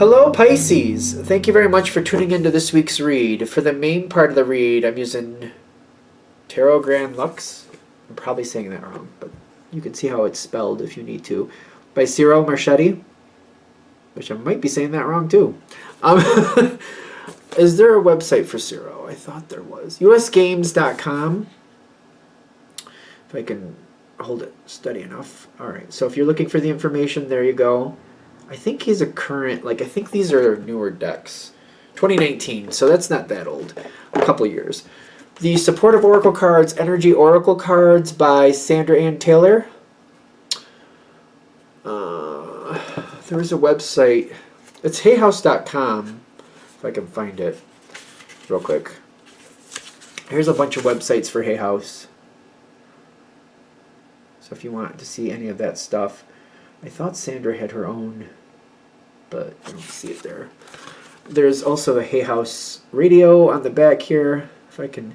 Hello, Pisces. Thank you very much for tuning into this week's read. For the main part of the read, I'm using Tarot Grand Lux. I'm probably saying that wrong, but you can see how it's spelled if you need to. By Ciro Marchetti, which I might be saying that wrong too. Is there a website for Ciro? I thought there was. usgames.com. If I can hold it steady enough. All right, so if you're looking for the information, there you go. I think he's a current, I think these are newer decks. 2019, so that's not that old. A couple years. The Supportive Oracle Cards, Energy Oracle Cards by Sandra Ann Taylor. There is a website. It's hayhouse.com, if I can find it real quick. Here's a bunch of websites for Hay House. So if you want to see any of that stuff. I thought Sandra had her own, but I don't see it there. There's also a Hay House radio on the back here. If I can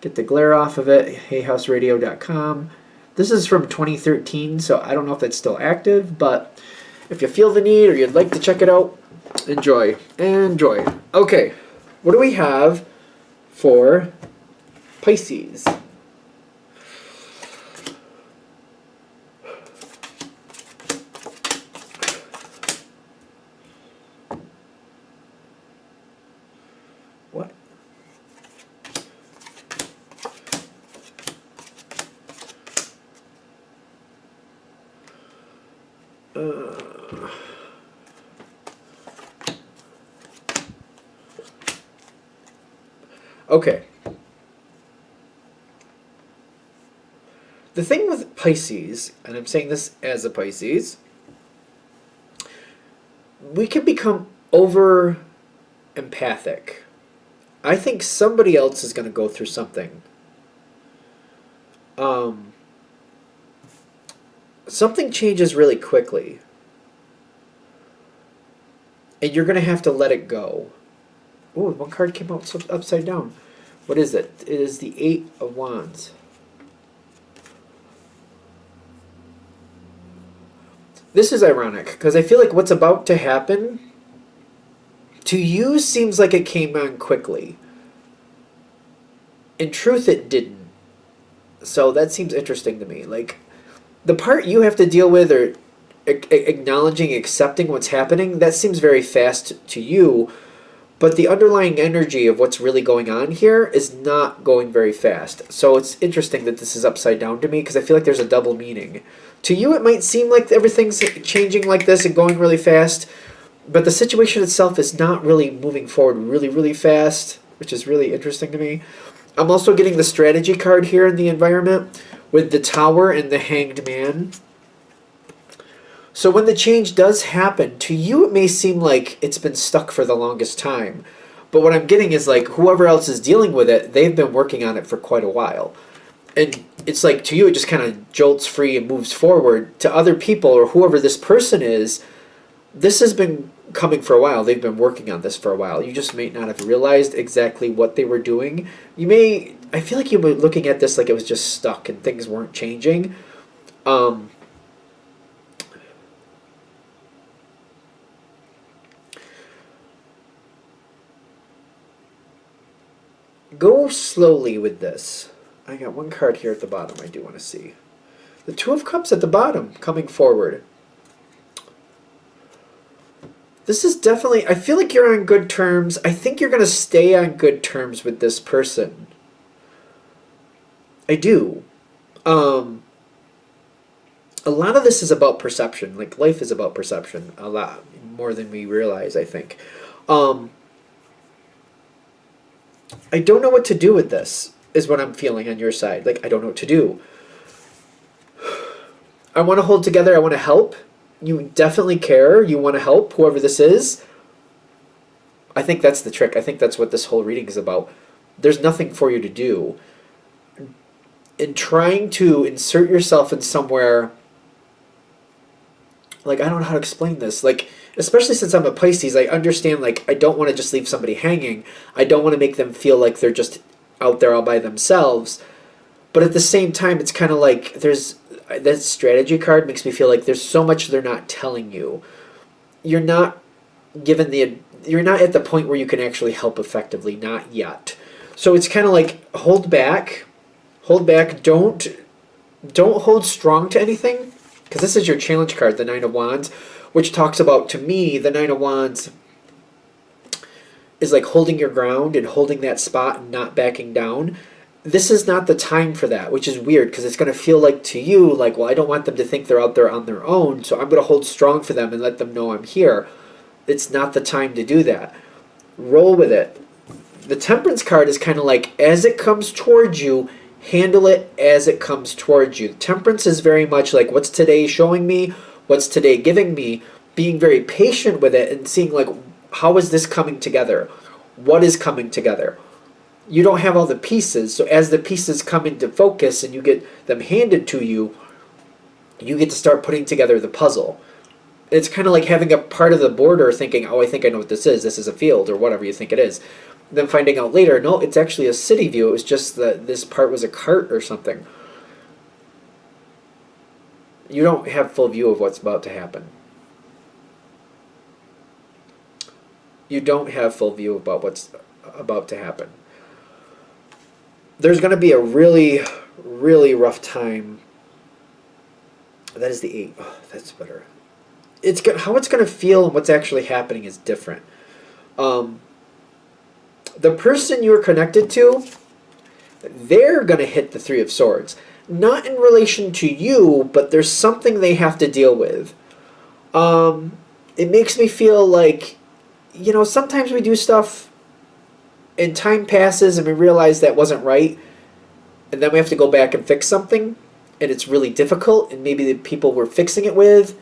get the glare off of it, hayhouseradio.com. This is from 2013, so I don't know if that's still active, but if you feel the need or you'd like to check it out, enjoy. Enjoy. Okay, what do we have for Pisces? What? Okay. The thing with Pisces, and I'm saying this as a Pisces, we can become over empathic. I think somebody else is going to go through something. Something changes really quickly. And you're going to have to let it go. Ooh, one card came out upside down. What is it? It is the Eight of Wands. This is ironic, because I feel like what's about to happen to you seems like it came on quickly. In truth, it didn't. So that seems interesting to me. Like, the part you have to deal with or acknowledging, accepting what's happening, that seems very fast to you. But the underlying energy of what's really going on here is not going very fast. So it's interesting that this is upside down to me because I feel like there's a double meaning. To you, it might seem like everything's changing like this and going really fast. But the situation itself is not really moving forward really, really fast, which is really interesting to me. I'm also getting the strategy card here in the environment with the Tower and the Hanged Man. So when the change does happen, to you it may seem like it's been stuck for the longest time. But what I'm getting is like whoever else is dealing with it, they've been working on it for quite a while. And it's like to you it just kind of jolts free and moves forward. To other people or whoever this person is, this has been coming for a while. They've been working on this for a while. You just may not have realized exactly what they were doing. I feel like you were looking at this like it was just stuck and things weren't changing. Go slowly with this. I got one card here at the bottom I do want to see. The Two of Cups at the bottom, coming forward. This is definitely, I feel like you're on good terms. I think you're going to stay on good terms with this person. I do. A lot of this is about perception. Like, life is about perception. A lot more than we realize, I think. I don't know what to do with this, is what I'm feeling on your side. Like, I don't know what to do. I want to hold together. I want to help. You definitely care. You want to help whoever this is. I think that's the trick. I think that's what this whole reading is about. There's nothing for you to do. In trying to insert yourself in somewhere, like, I don't know how to explain this. Like, especially since I'm a Pisces, I understand, like, I don't want to just leave somebody hanging. I don't want to make them feel like they're just out there all by themselves. But at the same time, it's kind of like there's that strategy card makes me feel like there's so much they're not telling you. You're not given you're not at the point where you can actually help effectively, not yet. So it's kind of like hold back, don't hold strong to anything, because this is your challenge card, the Nine of Wands, which talks about, to me, the Nine of Wands is like holding your ground and holding that spot and not backing down. This is not the time for that, which is weird, because it's going to feel like to you, like, well, I don't want them to think they're out there on their own, so I'm going to hold strong for them and let them know I'm here. It's not the time to do that. Roll with it. The Temperance card is kind of like, as it comes towards you, handle it as it comes towards you. Temperance is very much like, what's today showing me? What's today giving me? Being very patient with it and seeing, like, how is this coming together? What is coming together? You don't have all the pieces, so as the pieces come into focus and you get them handed to you, you get to start putting together the puzzle. It's kind of like having a part of the border thinking, oh, I think I know what this is. This is a field or whatever you think it is. Then finding out later, no, it's actually a city view. It was just that this part was a cart or something. You don't have full view of what's about to happen. You don't have full view about what's about to happen. There's going to be a really, really rough time. That is the 8. Oh, that's better. How it's going to feel and what's actually happening is different. The person you're connected to, they're going to hit the 3 of Swords. Not in relation to you, but there's something they have to deal with. It makes me feel like, sometimes we do stuff and time passes and we realize that wasn't right, and then we have to go back and fix something, and it's really difficult, and maybe the people we're fixing it with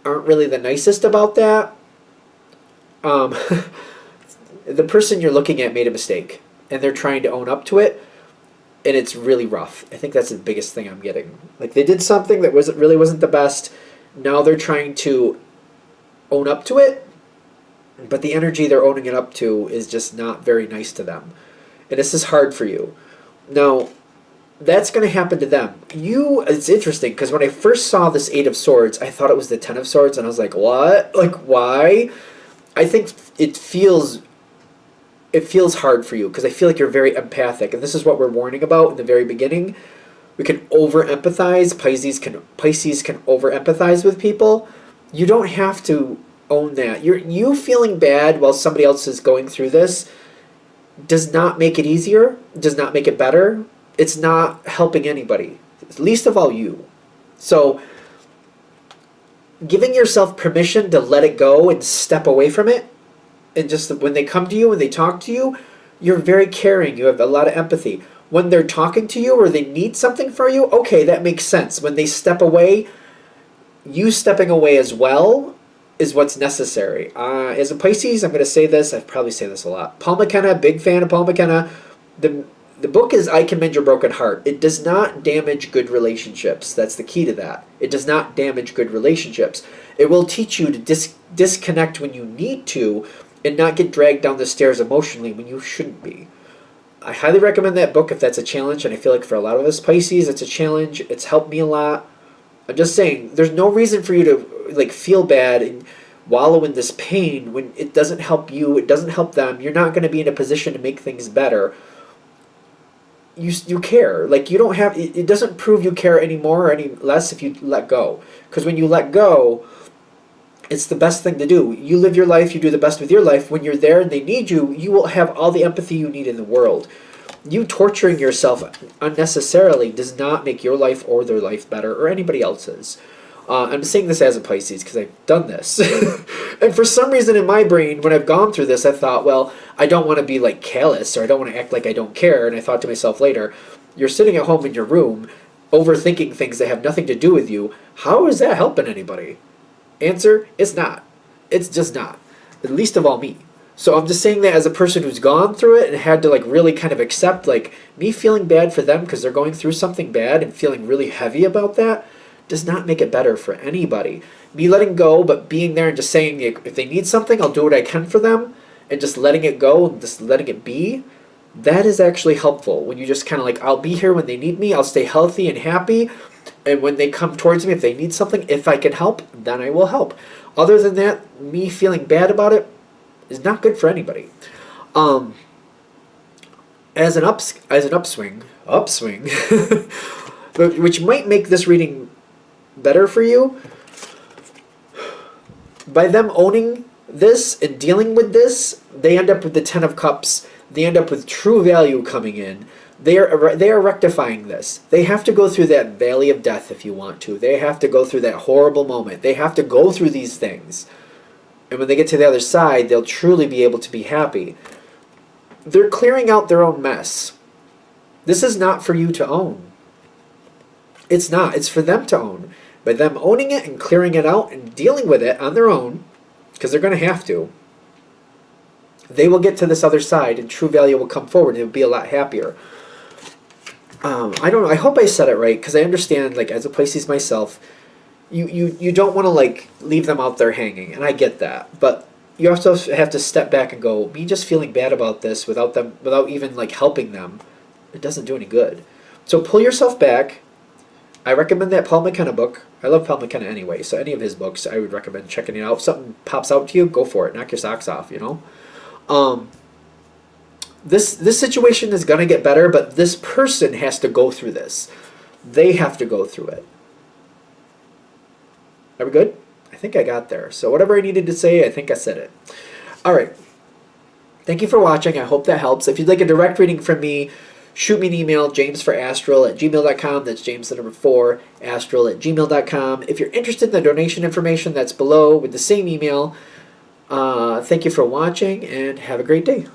aren't really the nicest about that. The person you're looking at made a mistake, and they're trying to own up to it, and it's really rough. I think that's the biggest thing I'm getting. Like, they did something that wasn't the best. Now they're trying to own up to it, but the energy they're owning it up to is just not very nice to them. And this is hard for you. Now, that's going to happen to them. It's interesting, because when I first saw this 8 of Swords, I thought it was the 10 of Swords, and I was like, what? Like, why? I think it feels hard for you, because I feel like you're very empathic, and this is what we're warning about in the very beginning. We can over-empathize. Pisces can over-empathize with people. You don't have to own that. You feeling bad while somebody else is going through this does not make it easier, does not make it better. It's not helping anybody, least of all you. So giving yourself permission to let it go and step away from it, and just when they come to you and they talk to you, you're very caring. You have a lot of empathy. When they're talking to you or they need something from you, okay, that makes sense. When they step away, you stepping away as well is what's necessary. As a Pisces, I'm going to say this. I probably say this a lot. Paul McKenna, big fan of Paul McKenna. The book is I Can Mend Your Broken Heart. It does not damage good relationships. That's the key to that. It does not damage good relationships. It will teach you to disconnect when you need to and not get dragged down the stairs emotionally when you shouldn't be. I highly recommend that book if that's a challenge, and I feel like for a lot of us Pisces, it's a challenge. It's helped me a lot. I'm just saying, there's no reason for you to feel bad and wallow in this pain when it doesn't help you, it doesn't help them. You're not going to be in a position to make things better. You care. Like, you don't have, it doesn't prove you care any more or any less if you let go. Because when you let go, it's the best thing to do. You live your life, you do the best with your life. When you're there and they need you, you will have all the empathy you need in the world. You torturing yourself unnecessarily does not make your life or their life better or anybody else's. I'm saying this as a Pisces because I've done this. And for some reason in my brain, when I've gone through this, I thought, well, I don't want to be like callous or I don't want to act like I don't care. And I thought to myself later, you're sitting at home in your room overthinking things that have nothing to do with you. How is that helping anybody? Answer, it's not. It's just not. At least of all me. So I'm just saying that as a person who's gone through it and had to really kind of accept me feeling bad for them because they're going through something bad and feeling really heavy about that does not make it better for anybody. Me letting go, but being there and just saying if they need something, I'll do what I can for them, and just letting it go and just letting it be, that is actually helpful. When you just kind of I'll be here when they need me, I'll stay healthy and happy, And when they come towards me, if they need something, if I can help, then I will help. Other than that, me feeling bad about it is not good for anybody. As an upswing, which might make this reading better for you, by them owning this and dealing with this, they end up with the Ten of Cups. They end up with true value coming in. They are rectifying this. They have to go through that valley of death if you want to. They have to go through that horrible moment. They have to go through these things. And when they get to the other side, they'll truly be able to be happy. They're clearing out their own mess. This is not for you to own. It's not. It's for them to own. By them owning it and clearing it out and dealing with it on their own, because they're going to have to, they will get to this other side and true value will come forward and it'll be a lot happier. I don't know. I hope I said it right, because I understand, like, as a Pisces myself, you don't want to, like, leave them out there hanging, and I get that. But you also have to step back and go, me just feeling bad about this without even, like, helping them, it doesn't do any good. So pull yourself back. I recommend that Paul McKenna book. I love Paul McKenna anyway, so any of his books I would recommend checking it out. If something pops out to you, go for it. Knock your socks off, you know? This situation is going to get better, but this person has to go through this. They have to go through it. Are we good? I think I got there. So whatever I needed to say, I think I said it. All right. Thank you for watching. I hope that helps. If you'd like a direct reading from me, shoot me an email, jamesforastral@gmail.com. That's James the number 4, astral@gmail.com. If you're interested in the donation information, that's below with the same email. Thank you for watching, and have a great day.